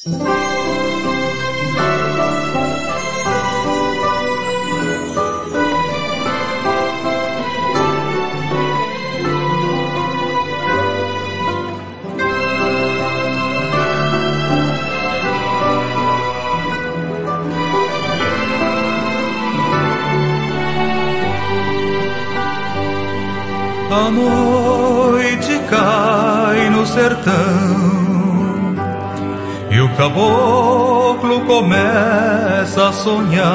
A noite cai no sertão e o caboclo começa a sonhar.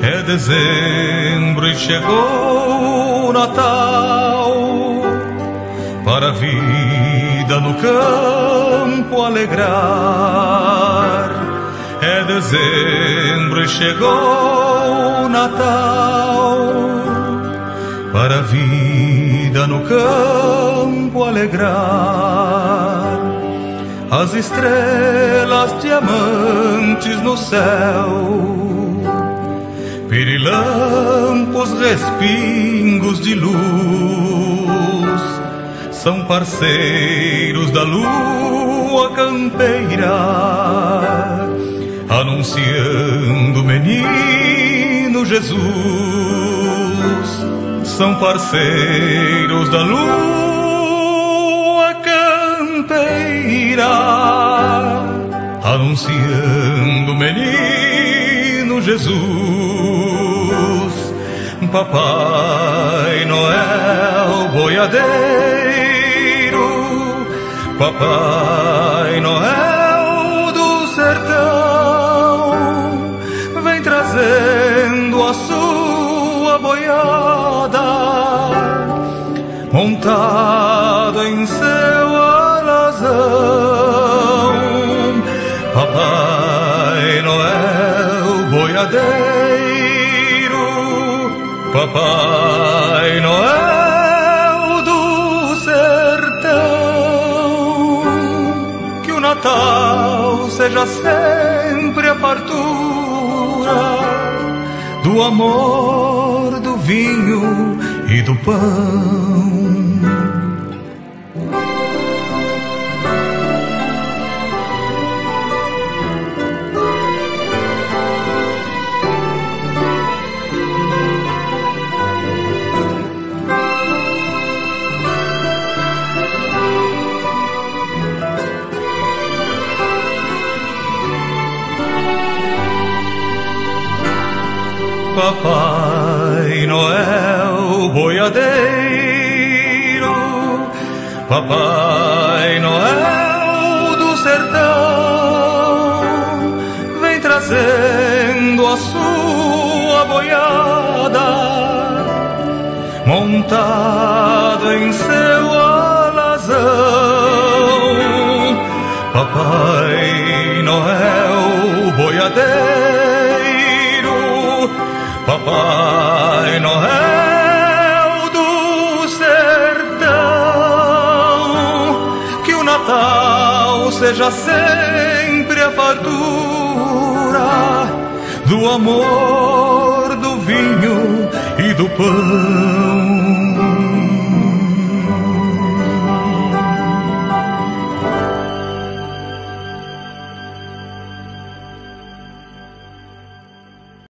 É dezembro e chegou o Natal, para a vida no campo alegrar. É dezembro e chegou o Natal, para a vida no campo alegrar. As estrelas diamantes no céu, pirilampos respingos de luz, são parceiros da lua campeira, anunciando o menino Jesus. São parceiros da lua campeira, anunciando o menino Jesus. Papai Noel boiadeiro, Papai Noel do sertão, vem trazendo a sua boiada, montado em seu alazão. Papai Noel boiadeiro, Papai Noel do sertão, que o Natal seja sempre a fartura do amor, do vinho e do pão. Papai Noel boiadeiro, Papai Noel do sertão, vem trazendo a sua boiada, montado em seu alazão. Papai Noel boiadeiro, Papai Noel do sertão, que o Natal seja sempre a fartura do amor, do vinho e do pão.